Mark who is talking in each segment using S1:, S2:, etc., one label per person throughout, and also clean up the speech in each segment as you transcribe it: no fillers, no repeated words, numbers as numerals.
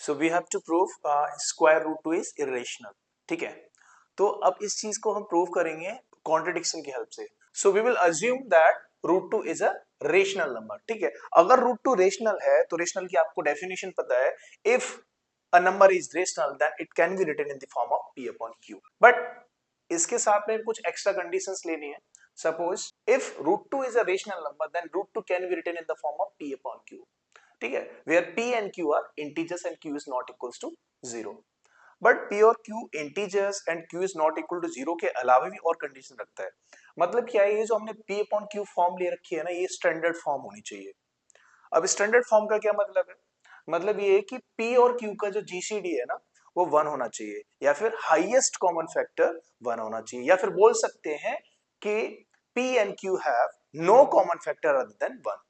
S1: So we have to prove square root 2 is irrational. ठीक है, तो अब इस चीज को हम प्रूव करेंगे कॉन्ट्रडिक्शन की हेल्प से। So we will assume that root 2 is a rational number. ठीक है, अगर रूट 2 रेशनल है तो रेशनल की आपको डेफिनेशन पता है, if a number is rational then it can be written in the form of p upon q। But इसके साथ में कुछ एक्स्ट्रा कंडीशंस लेनी है। Suppose if root 2 is a rational number then root 2 can be written in the form of p upon q। ठीक है, where p and q are integers and q is not equals to 0। But p और q integers and q is not equal to 0 के अलावा भी और condition रखता है। मतलब क्या है, ये जो हमने p अपॉन q फॉर्म ले रखी है ना, ये स्टैंडर्ड फॉर्म होनी चाहिए। अब स्टैंडर्ड फॉर्म का क्या मतलब है? मतलब ये है कि p और q का जो जीसीडी है ना, वो 1 होना चाहिए, या फिर हाईएस्ट कॉमन फैक्टर 1 होना चाहिए, या फिर बोल सकते हैं कि p and q have no common factor other than 1।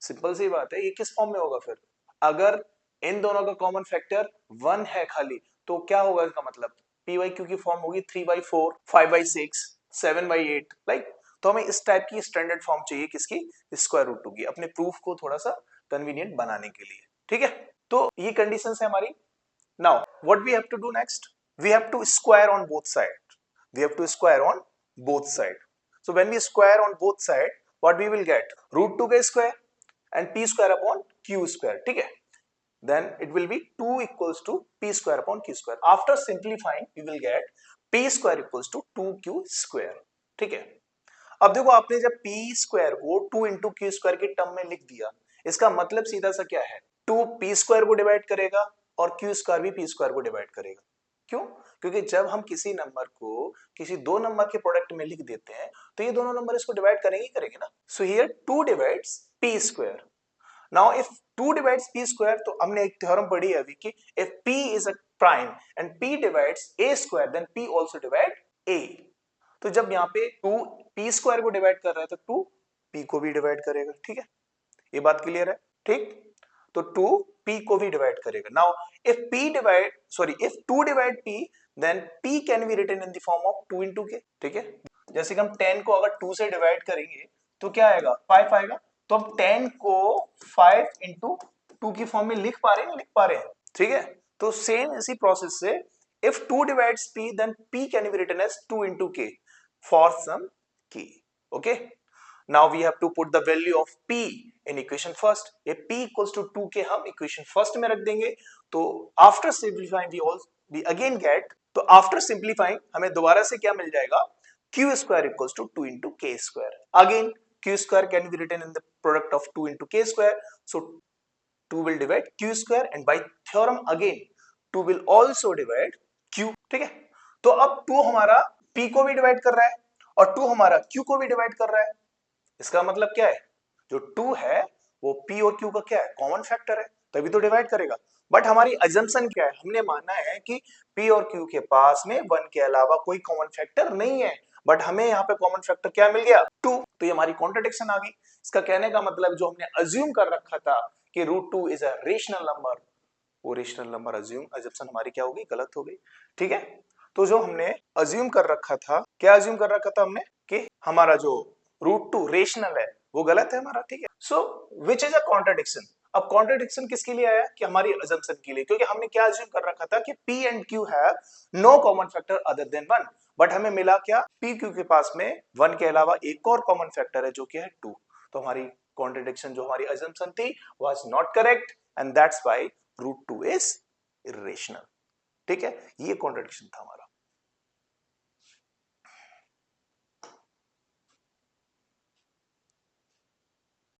S1: Simple सी बात है, ये किस फॉर्म में होगा फिर? अगर इन दोनों का कॉमन फैक्टर 1 है खाली, तो क्या होगा इसका मतलब? p बाई q की फॉर्म होगी 3/4, 5/6, 7/8, लाइक। तो हमें इस टाइप की स्टैंडर्ड फॉर्म चाहिए किसकी? स्क्वायर रूट 2 की, अपने प्रूफ को थोड़ा सा कन्वीनियंट बनाने के लिए। ठीक है, तो ये कंडीशंस है हमारी। Now what we have to do next? We have to square on both side. We have to square on both side. So when we square on both side, what we will get? Root 2 का square and p square upon q square। ठीक है, then it will be 2 equals to p square upon q square। after simplifying we will get p square equals to 2q square। ठीक है, अब देखो आपने जब p square को 2 into q square के टर्म में लिख दिया, इसका मतलब सीधा सा क्या है? 2 p square को डिवाइड करेगा और q square भी p square को डिवाइड करेगा। क्यों? क्योंकि जब हम किसी नंबर को किसी दो नंबर के प्रोडक्ट में लिख देते हैं तो ये दोनों नंबर इसको डिवाइड करेंगे ही करेंगे ना। So here 2 divides p square। Now if 2 divides p square, तो हमने एक थ्योरम पढ़ी है अभी कि if p is a prime and p divides a square then p also divide a। तो जब यहाँ पे 2 p square को डिवाइड कर रहा है तो 2 p को भी डिवाइड करेगा। ठीक है, ये बात क्लियर है? ठीक, तो 2 p को भी डिवाइड करेगा। Now if 2 divide p then p can be written in the form of 2 into k। ठीक है, जैसे कि हम 10 को अगर 2 से डिवाइड करेंगे तो क्या आएगा? 5 आएगा। तो हम 10 को 5 into 2 की फॉर्म में लिख पा रहे हैं, लिख पा रहे हैं। ठीक है, तो सेम इसी प्रोसेस से if 2 divides p then p can be written as 2 into k for some k। okay, now we have to put the value of p in equation first। ये p equals to 2k हम equation first में रख देंगे। तो after simplifying we again get, तो after simplifying हमें दोबारा से क्या मिल जाएगा? q square equals to 2 into k square। again q square can be written in the product of 2 into k square। so 2 will divide q square and by theorem again 2 will also divide q। ठीक है, तो अब 2 हमारा p को भी divide कर रहा है और 2 हमारा q को भी डिवाइड कर रहा है। इसका मतलब क्या है? जो 2 है वो p और q का क्या है? कॉमन फैक्टर है, तभी तो डिवाइड करेगा। बट हमारी अजम्पशन क्या है? हमने माना है कि p और q के पास में 1 के अलावा कोई कॉमन फैक्टर नहीं है, बट हमें यहाँ पे कॉमन फैक्टर क्या मिल गया? 2। तो ये हमारी कॉन्ट्रडिक्शन आ गई। इसका कहने का मतलब जो हमने अज्यूम कर रखा था कि root 2 is a rational number, वो रेशनल नंबर अजम्पशन हमारी क्या हो गई? गलत हो गई। ठीक है, तो जो हमने अज्यूम कर रखा था, क्या अज्यूम कर रखा था हमने? कि हमारा जो रूट 2 रेशनल है वो गलत है हमारा। ठीक है, सो विच इज अ कॉन्ट्रडिक्शन। अब कॉन्ट्रडिक्शन किसके लिए आया? कि हमारी अजम्पशन के लिए, क्योंकि हमने क्या अज्यूम कर रखा था कि p and q have no common factor other than 1। But हमें मिला क्या? p q के पास में 1 के अलावा एक और कॉमन फैक्टर है जो कि है 2। तो हमारी कॉन्ट्रडिक्शन जो हमारी अजम्पशन थी was not correct and that's why root 2 is irrational. ठीक है, ये कॉन्ट्रडिक्शन था हमारा।